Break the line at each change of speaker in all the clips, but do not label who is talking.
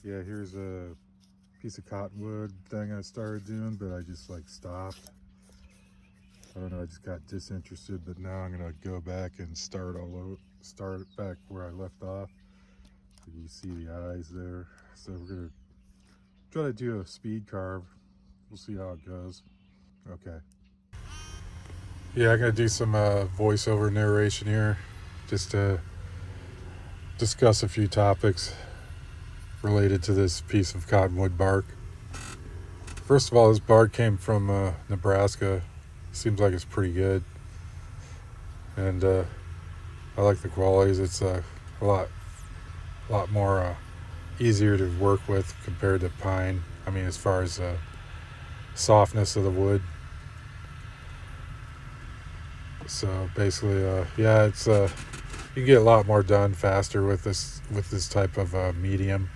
Yeah, here's a piece of cottonwood thing I started doing, but I just like stopped. I don't know, I just got disinterested, but now I'm gonna go back and start back where I left off. You see the eyes there. So we're gonna try to do a speed carve. We'll see how it goes. Okay. Yeah, I'm gonna do some voiceover narration here, just to discuss a few topics related to this piece of cottonwood bark. First of all, this bark came from Nebraska. Seems like it's pretty good, and I like the qualities. It's a lot more easier to work with compared to pine. I mean, as far as softness of the wood. So basically, yeah, it's you can get a lot more done faster with this type of medium,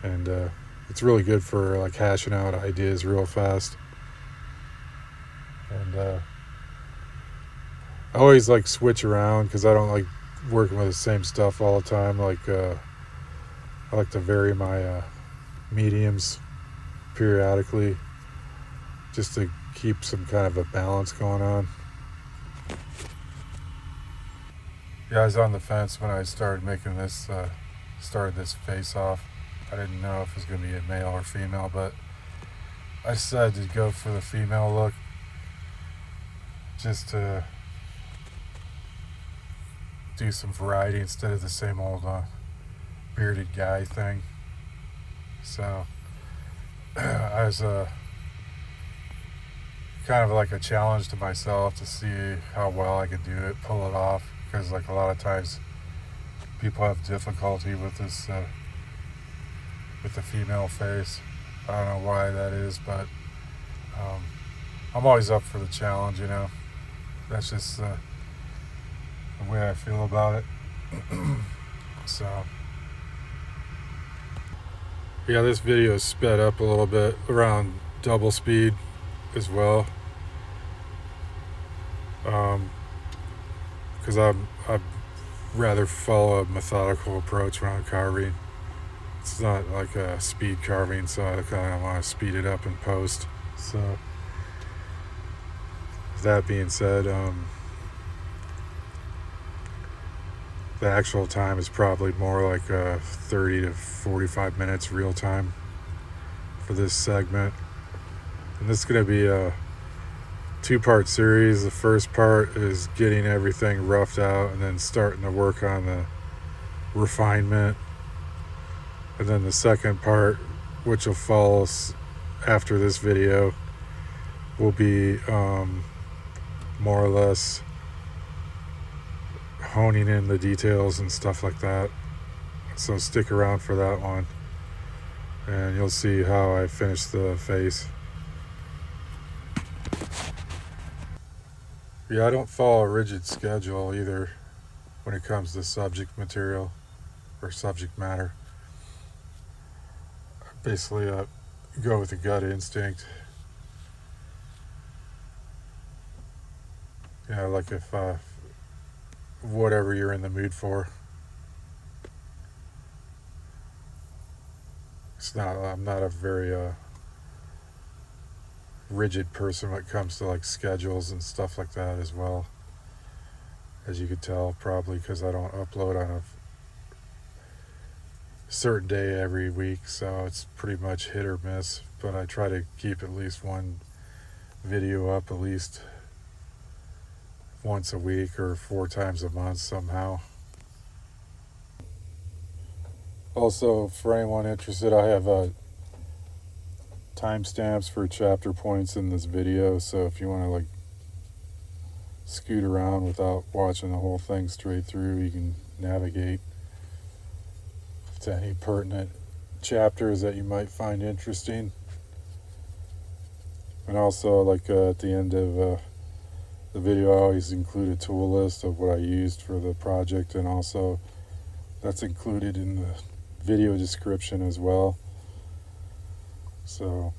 and it's really good for like hashing out ideas real fast. And I always like switch around because I don't like working with the same stuff all the time. Like I like to vary my mediums periodically, just to keep some kind of a balance going on. Yeah, I was on the fence when I started making this, started this face off. I didn't know if it was going to be a male or female, but I decided to go for the female look, just to do some variety instead of the same old bearded guy thing. So I was kind of like a challenge to myself to see how well I could do it, pull it off, because like a lot of times people have difficulty with this with the female face. I don't know why that is, but I'm always up for the challenge, you know. That's just the way I feel about it. So yeah, this video is sped up a little bit, around double speed as well, because I'd rather follow a methodical approach when I'm carving. It's not like a speed carving, so I kind of want to speed it up in post. So that being said, the actual time is probably more like 30 to 45 minutes real time for this segment. And this is going to be a two-part series. The first part is getting everything roughed out and then starting to work on the refinement. And then the second part, which will follow after this video, will be more or less honing in the details and stuff like that. So stick around for that one, and you'll see how I finish the face. Yeah, I don't follow a rigid schedule either when it comes to subject material or subject matter. Basically, go with the gut instinct. You know, like if whatever you're in the mood for. I'm not a very rigid person when it comes to like schedules and stuff like that as well. As you could tell, probably because I don't upload on a certain day every week, so it's pretty much hit or miss. But I try to keep at least one video up at least once a week or 4 times a month somehow. Also, for anyone interested, I have timestamps for chapter points in this video, so if you want to like scoot around without watching the whole thing straight through, you can navigate to any pertinent chapters that you might find interesting. And also, like at the end of the video, I always include a tool list of what I used for the project, and also that's included in the video description as well. So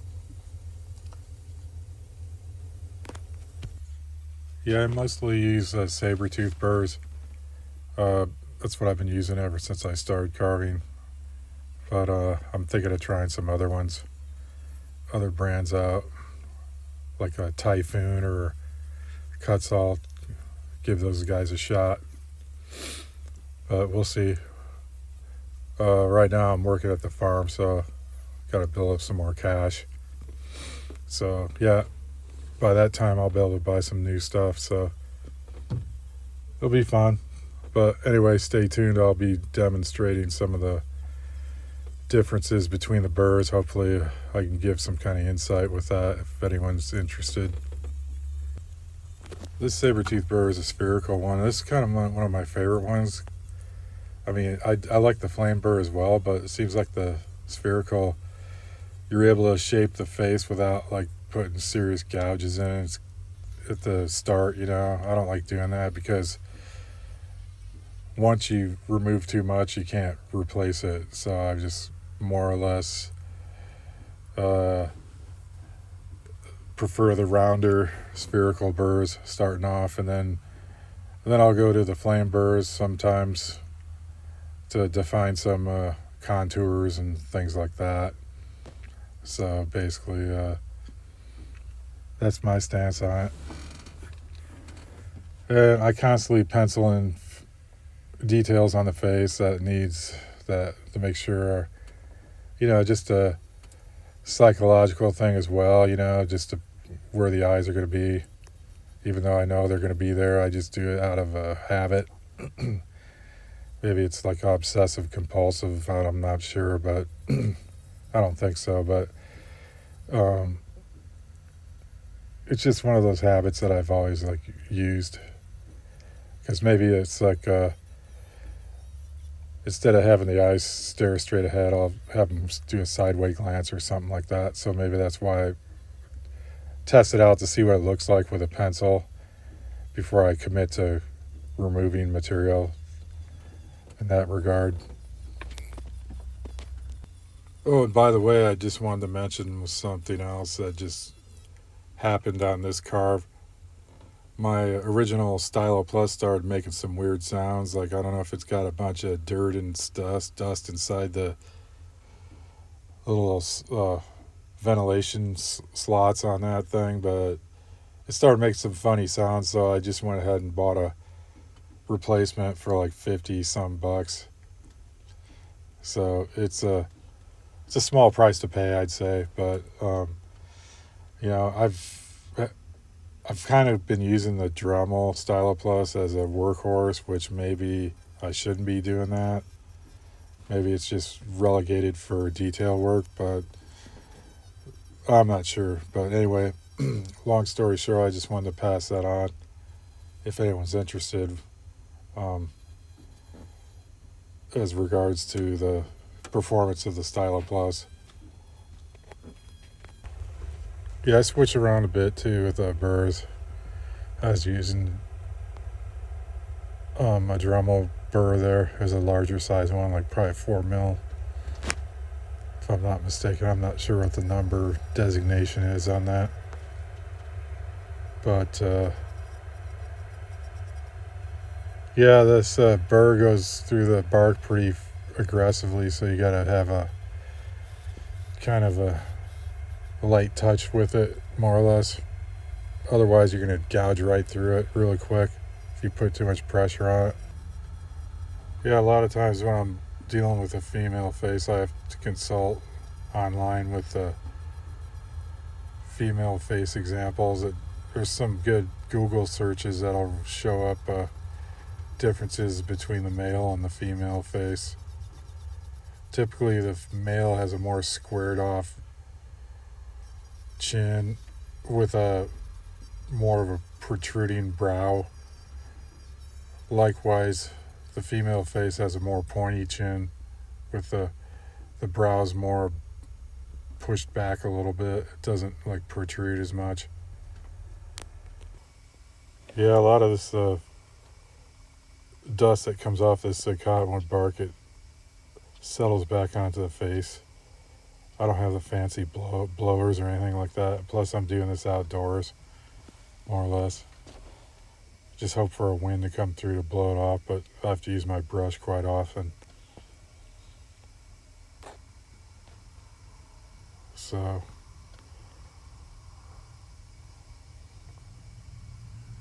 yeah, I mostly use Saburrtooth Burrs. That's what I've been using ever since I started carving. But I'm thinking of trying some other ones, other brands out, like a Typhoon or Cutsalt. Give those guys a shot. But we'll see. Right now I'm working at the farm, so got to build up some more cash. So yeah, by that time I'll be able to buy some new stuff. So it'll be fun. But anyway, stay tuned. I'll be demonstrating some of the differences between the burrs. Hopefully I can give some kind of insight with that if anyone's interested. This Saburrtooth burr is a spherical one. This is kind of one of my favorite ones. I mean, I like the flame burr as well, but it seems like the spherical, you're able to shape the face without like putting serious gouges in it at the start, you know. I don't like doing that because once you remove too much, you can't replace it. So I just more or less prefer the rounder spherical burrs starting off, and then I'll go to the flame burrs sometimes to define some contours and things like that. So basically that's my stance on it. And I constantly pencil in details on the face that needs that to make sure, you know, just a psychological thing as well, you know, just to where the eyes are going to be. Even though I know they're going to be there, I just do it out of a habit. Maybe it's like obsessive compulsive, I'm not sure, but I don't think so. But it's just one of those habits that I've always like used. Because maybe it's like instead of having the eyes stare straight ahead, I'll have them do a sideways glance or something like that. So maybe that's why I test it out to see what it looks like with a pencil before I commit to removing material in that regard. Oh, and by the way, I just wanted to mention something else that just happened on this Carve. My original Stylo Plus started making some weird sounds. Like, I don't know if it's got a bunch of dirt and dust inside the little ventilation slots on that thing, but it started making some funny sounds, so I just went ahead and bought a replacement for like 50 some bucks. So it's a small price to pay, I'd say, but you know, I've kind of been using the Dremel Stylo Plus as a workhorse, which maybe I shouldn't be doing that. Maybe it's just relegated for detail work, but I'm not sure. But anyway, long story short, I just wanted to pass that on if anyone's interested as regards to the performance of the Stylo Plus. Yeah, I switch around a bit too with the burrs. I was using a Dremel burr there. There's a larger size one, like probably 4 mil. If I'm not mistaken, I'm not sure what the number designation is on that. But yeah, this burr goes through the bark pretty aggressively, so you gotta have a kind of a light touch with it, more or less. Otherwise, you're going to gouge right through it really quick if you put too much pressure on it. Yeah, a lot of times when I'm dealing with a female face, I have to consult online with the female face examples. There's some good Google searches that'll show up differences between the male and the female face. Typically, the male has a more squared off chin with a more of a protruding brow. Likewise, the female face has a more pointy chin with the brows more pushed back a little bit. It doesn't like protrude as much. Yeah, a lot of this dust that comes off this cottonwood bark, it settles back onto the face. I don't have the fancy blowers or anything like that. Plus, I'm doing this outdoors, more or less. Just hope for a wind to come through to blow it off, but I have to use my brush quite often. So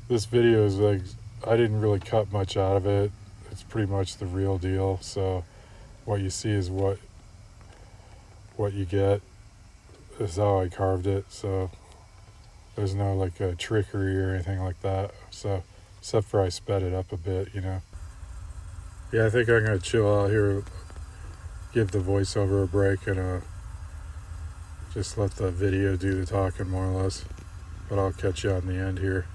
this video is like, I didn't really cut much out of it. It's pretty much the real deal. So what you see is what you get. This is how I carved it. So there's no like a trickery or anything like that. So except for I sped it up a bit, you know. Yeah, I think I'm gonna chill out here, give the voiceover a break, and just let the video do the talking more or less. But I'll catch you on the end here.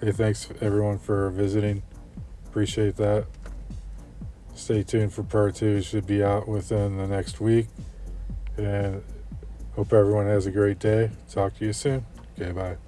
Hey, thanks everyone for visiting. Appreciate that. Stay tuned for part 2. It should be out within the next week. And hope everyone has a great day. Talk to you soon. Okay, bye.